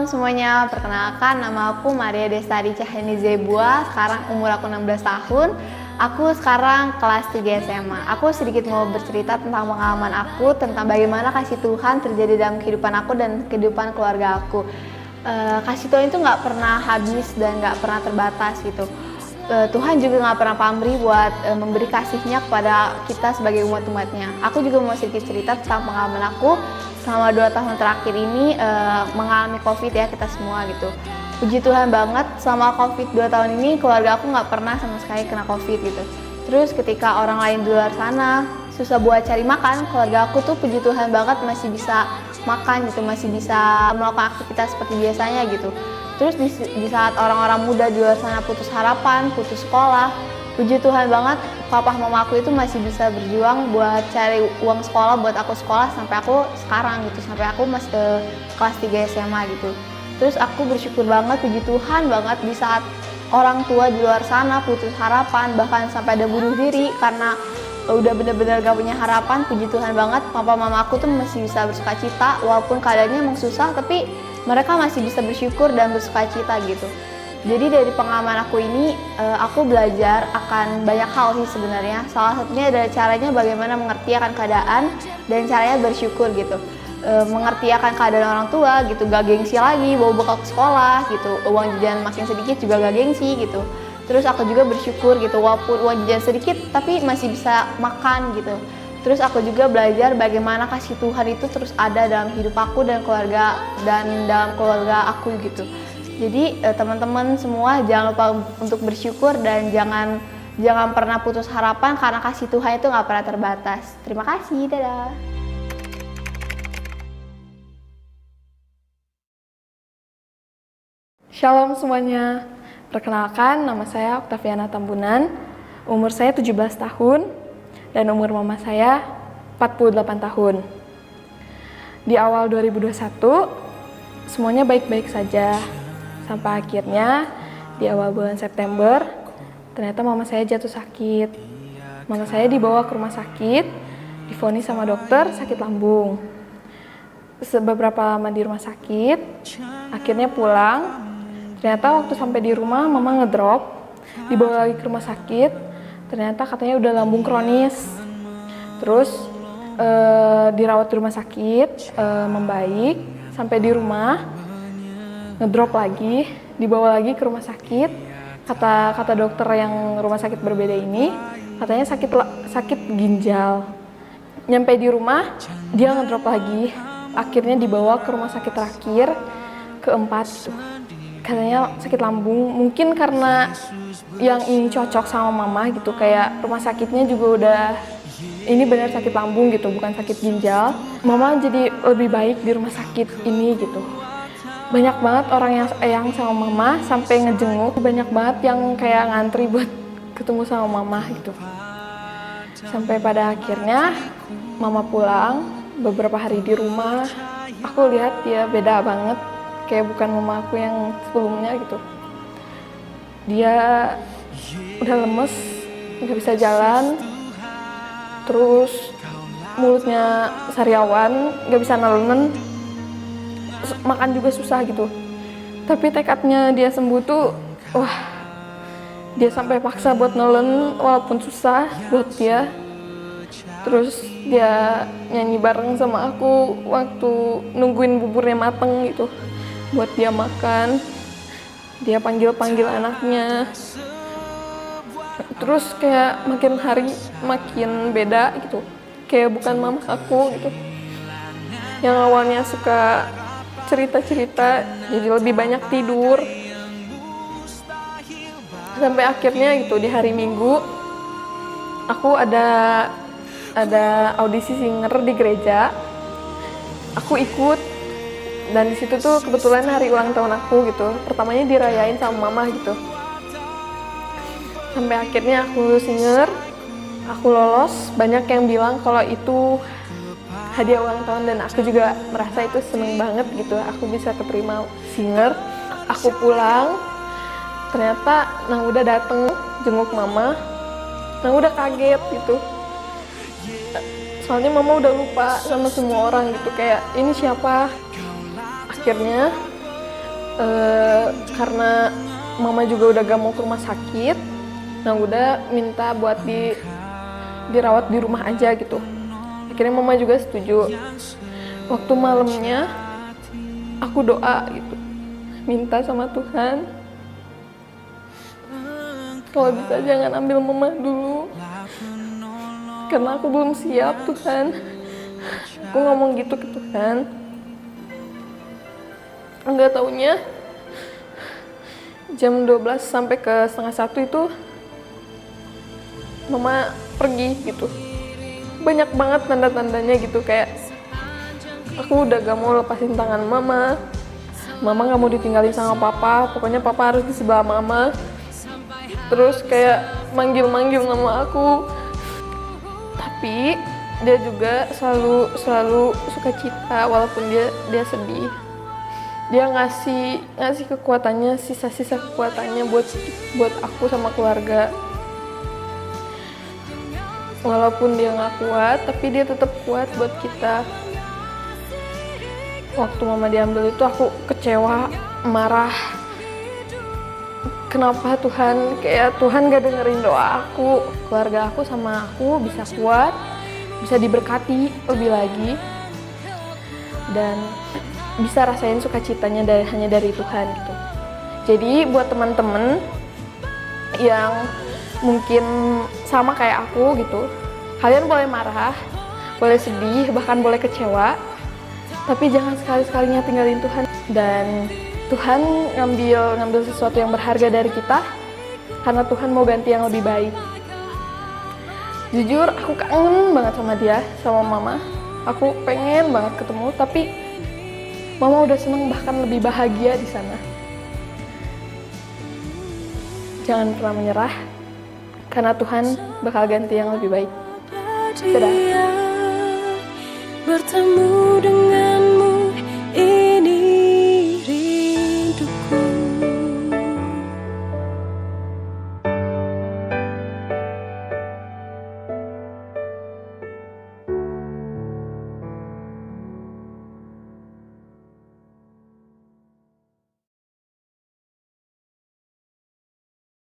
Shalom semuanya, perkenalkan nama aku Maria Destari Cahyani Zebua, sekarang umur aku 16 tahun. Aku sekarang kelas 3 SMA. Aku sedikit mau bercerita tentang pengalaman aku, tentang bagaimana kasih Tuhan terjadi dalam kehidupan aku dan kehidupan keluarga aku. Kasih Tuhan itu nggak pernah habis dan nggak pernah terbatas gitu. Tuhan juga nggak pernah pamrih buat memberi kasihnya kepada kita sebagai umat-umatnya. Aku juga mau sedikit cerita tentang pengalaman aku selama 2 tahun terakhir ini mengalami COVID ya, kita semua gitu. Puji Tuhan banget, selama COVID 2 tahun ini keluarga aku nggak pernah sama sekali kena COVID gitu. Terus ketika orang lain di luar sana susah buat cari makan, keluarga aku tuh puji Tuhan banget masih bisa makan gitu, masih bisa melakukan aktivitas seperti biasanya gitu. Terus di saat orang-orang muda di luar sana putus harapan, putus sekolah, puji Tuhan banget papa mama aku itu masih bisa berjuang buat cari uang sekolah buat aku sekolah sampai aku sekarang gitu, sampai aku masih ke kelas 3 SMA gitu. Terus aku bersyukur banget, puji Tuhan banget di saat orang tua di luar sana putus harapan, bahkan sampai ada bunuh diri karena udah bener-bener gak punya harapan. Puji Tuhan banget papa mama aku tuh masih bisa bersuka cita walaupun keadaannya emang susah, tapi mereka masih bisa bersyukur dan bersuka cita gitu. Jadi dari pengalaman aku ini, aku belajar akan banyak hal sih sebenarnya. Salah satunya adalah caranya bagaimana mengerti akan keadaan dan caranya bersyukur gitu. Mengerti akan keadaan orang tua gitu, gak gengsi lagi bawa bekal ke sekolah gitu. Uang jajan makin sedikit juga gak gengsi gitu. Terus aku juga bersyukur gitu, walaupun uang jajan sedikit tapi masih bisa makan gitu. Terus aku juga belajar bagaimana kasih Tuhan itu terus ada dalam hidup aku dan keluarga dan dalam keluarga aku gitu. Jadi teman-teman semua jangan lupa untuk bersyukur dan jangan pernah putus harapan karena kasih Tuhan itu nggak pernah terbatas. Terima kasih, dadah. Shalom semuanya, perkenalkan nama saya Octaviana Tambunan, umur saya 17 tahun dan umur mama saya 48 tahun. Di awal 2021 semuanya baik-baik saja, sampai akhirnya di awal bulan September ternyata mama saya jatuh sakit. Mama saya dibawa ke rumah sakit, divonis sama dokter sakit lambung. Beberapa lama di rumah sakit, akhirnya pulang. Ternyata waktu sampai di rumah mama ngedrop, dibawa lagi ke rumah sakit, ternyata katanya udah lambung kronis. Terus dirawat di rumah sakit, membaik, sampai di rumah ngedrop lagi, dibawa lagi ke rumah sakit. Kata dokter yang rumah sakit berbeda ini, katanya sakit ginjal. Nyampe di rumah dia ngedrop lagi, akhirnya dibawa ke rumah sakit terakhir keempat gitu. Katanya sakit lambung, mungkin karena yang ini cocok sama mama gitu, kayak rumah sakitnya juga udah ini benar sakit lambung gitu, bukan sakit ginjal. Mama jadi lebih baik di rumah sakit ini gitu. Banyak banget orang yang sama mama sampai ngejenguk, banyak banget yang kayak ngantri buat ketemu sama mama gitu. Sampai pada akhirnya mama pulang, beberapa hari di rumah, aku lihat dia beda banget. Kayak bukan mama aku yang sebelumnya gitu. Dia udah lemes, nggak bisa jalan, terus mulutnya sariawan, nggak bisa nelen, makan juga susah gitu. Tapi tekadnya dia sembuh tuh, wah, dia sampai paksa buat nelen walaupun susah buat dia. Terus dia nyanyi bareng sama aku waktu nungguin buburnya mateng gitu buat dia makan. Dia panggil anaknya. Terus kayak makin hari makin beda gitu. Kayak bukan mama aku gitu. Yang awalnya suka cerita-cerita jadi lebih banyak tidur. Sampai akhirnya gitu di hari Minggu aku ada audisi singer di gereja. Aku ikut. Dan di situ tuh kebetulan hari ulang tahun aku gitu. Pertamanya dirayain sama mama gitu. Sampai akhirnya aku singer, aku lolos. Banyak yang bilang kalau itu hadiah ulang tahun dan aku juga merasa itu seneng banget gitu. Aku bisa keterima singer. Aku pulang, ternyata Nang udah dateng jenguk mama. Nang udah kaget gitu. Soalnya mama udah lupa sama semua orang gitu, kayak ini siapa. Akhirnya Karena mama juga udah gak mau ke rumah sakit, nah udah minta buat dirawat di rumah aja gitu. Akhirnya mama juga setuju. Waktu malamnya aku doa gitu, minta sama Tuhan, kalau bisa jangan ambil mama dulu, karena aku belum siap Tuhan. Aku ngomong gitu ke Tuhan. Enggak taunya jam 12 sampai ke setengah 1 itu mama pergi gitu. Banyak banget tanda-tandanya gitu, kayak aku udah gak mau lepasin tangan mama. Mama gak mau ditinggalin sama papa, pokoknya papa harus di sebelah mama. Terus kayak manggil-manggil nama aku. Tapi dia juga selalu suka cita walaupun dia sedih. Dia ngasih kekuatannya, sisa-sisa kekuatannya buat aku sama keluarga. Walaupun dia nggak kuat, tapi dia tetap kuat buat kita. Waktu mama diambil itu aku kecewa, marah. Kenapa Tuhan, kayak Tuhan gak dengerin doa aku. Keluarga aku sama aku bisa kuat, bisa diberkati lebih lagi, dan bisa rasain sukacitanya hanya dari Tuhan gitu. Jadi buat teman-teman yang mungkin sama kayak aku gitu, kalian boleh marah, boleh sedih, bahkan boleh kecewa, tapi jangan sekali-sekalinya tinggalin Tuhan. Dan Tuhan ngambil sesuatu yang berharga dari kita, karena Tuhan mau ganti yang lebih baik. Jujur aku kangen banget sama dia, sama mama. Aku pengen banget ketemu, tapi mama udah seneng, bahkan lebih bahagia di sana. Jangan pernah menyerah, karena Tuhan bakal ganti yang lebih baik. Dadah. Bertemu